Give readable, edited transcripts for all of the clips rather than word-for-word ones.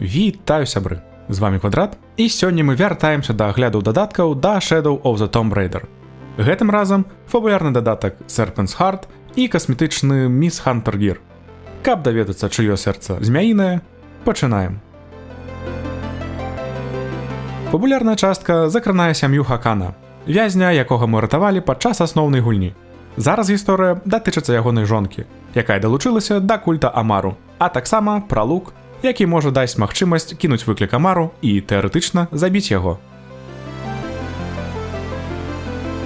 Вітаю, сябры! З вами Квадрат, і сёння мы вяртаемся да агляду дадаткаў да Shadow of the Tomb Raider. Гэтым разам фабулярны дадатак Serpent's Heart і касметычны Miss Hunter Gear. Каб даведацца, чыё сэрца змяінае, пачынаем. Папулярная частка закранае сям'ю Хакана, вязня, якога мы ратавалі падчас асноўнай гульні. Зараз гісторыя датычыцца ягонай жонкі, якая далучылася да культа Амару, а таксама пра лук, які можа даць магчымасць кінуць выклік Амару і, тэарэтычна, забіць яго.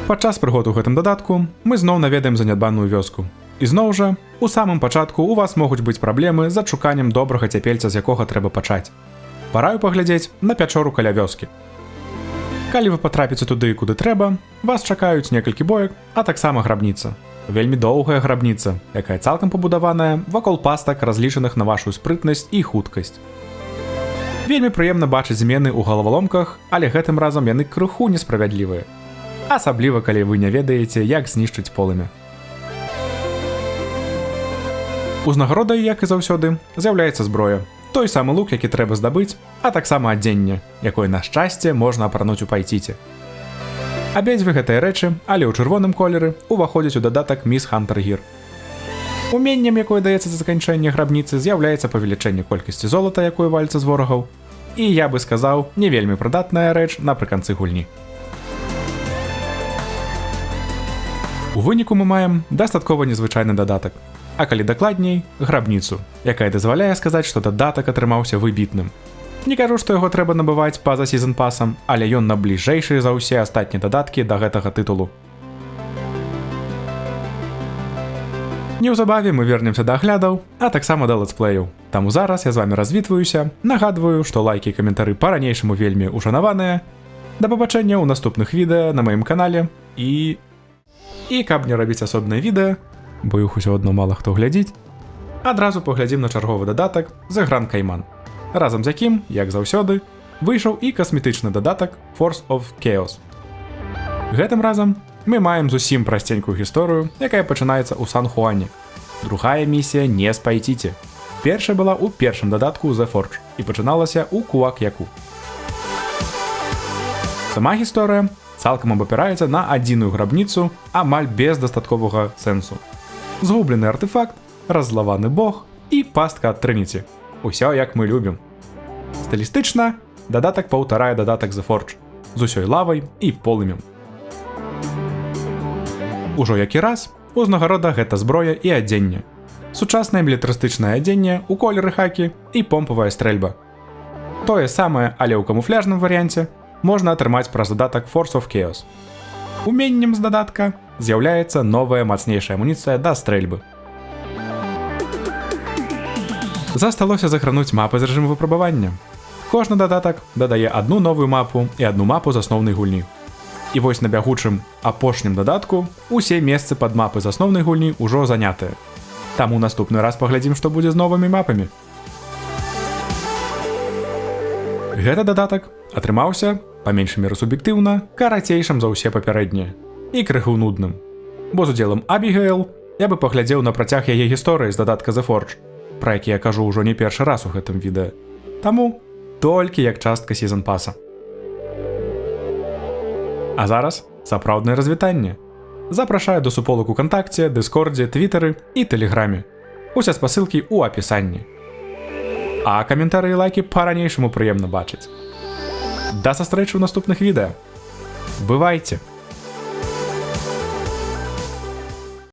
Падчас прыгод у гэтым дадатку мы зноў наведаем занядбаную вёску. І зноў жа, у самым пачатку у вас могуць быць праблемы з адшуканнем добрага цяпельца, з якога трэба пачаць. Параю паглядзець на пячору каля вёскі. Калі вы патрапіце туды, куды трэба, вас чакаюць некалькі боек, а таксама грабніца. Вельмі доўгая грабніца, якая цалкам пабудаваная вакол пастак, разлічаных на вашу спрытнасць і хуткасць. Вельмі прыемна бачыць змены ў галаваломках, але гэтым разам яны крыху несправядлівыя. Асабліва, калі вы не ведаеце, як знішчыць полымя. Узнагародай, як і заўсёды, з'яўляецца зброя. Той самы лук, які трэба здабыць, а таксама адзенне, якое, на шчасце, можна апрануць у пайціце. Абедзве гэтыя рэчы, але ў чырвоным колеры, уваходзяць у дадатак Miss Hunter Gear. Уменнем, якое даецца за заканчэнне грабніцы, з'яўляецца павелічэнне колькасці золата, якое вальца з ворагаў, і, я бы сказаў, не вельмі прыдатная рэч напрыканцы гульні. У выніку мы маем дастаткова незвычайны дадатак, а калі дакладней, грабніцу, якая дазваляе сказаць, што дадатак атрымаўся выбітным. Не кажу, што яго трэба набываць па-за сезон-пасам, але ён набліжэйшы за ўсе астатнія дадаткі да гэтага тытулу. Неўзабаве мы вернемся да аглядаў, а таксама да летсплеяў. Таму зараз я з вамі развітваюся, нагадваю, што лайкі і каментары па-ранейшаму вельмі ушанаваныя. Да пабачэння ў наступных відэа на маім канале і каб не рабіць асобнае відэа, бо іх усё адно мала хто глядзіць, адразу паглядзім на чарговы дадатак The Grand Cayman, разам з якім, як заўсёды, выйшаў і касметычны дадатак Force of Chaos. Гэтым разам мы маем зусім прасценькую гісторыю, якая пачынаецца ў Сан-Хуане. Другая місія не спайціце. Першая была ў першым дадатку The Forge і пачыналася ў Куак-Яку. Сама гісторыя цалкам абапіраецца на адзіную грабніцу амаль без дастатковага сэнсу. Згублены артефакт, раззлаваны бог і пастка ад Трыніці. Усё як мы любім. Стылістычна дадатак паўтарае дадатак The Forge з усёй лавай і полымем. Ужо які раз узнагарода гэта зброя і адзенне. Сучаснае мілітарыстычнае адзенне ў колеры хакі і помпавая стрэльба. Тое самае, але ў камуфляжным варыянце можна атрымаць праз дадатак Force of Chaos. Уменнем з дадатка з'яўляецца новая мацнейшая амуніцыя да стрэльбы. Засталося закрануць мапы з рэжыму выпрабавання. Кожны дадатак дадае адну новую мапу і адну мапу з асноўнай гульні. І вось на бягучым апошнім дадатку усе месцы пад мапы з асноўнай гульні ўжо занятыя. Таму наступны раз паглядзім, што будзе з новымі мапамі. Гэты дадатак атрымаўся, па меншай меры суб'ектыўна, карацейшым за ўсе папярэднія і крыху нудным. Бо з удзелам Абігейл я бы паглядзеў на працяг яе гісторыі з дадатка The Forge, пра які я кажу ўжо не першы раз у гэтым відэа. Таму толькі як частка сезон-паса. А зараз сапраўднае развітанне. Запрашаю да суполак у Кантакце, Дыскордзе, Твітары і Тэлеграме. Усе спасылкі ў апісанні. А каментары і лайкі па-ранейшаму прыемна бачыць. Да сустрэчы ў наступных відэа. Бывайце!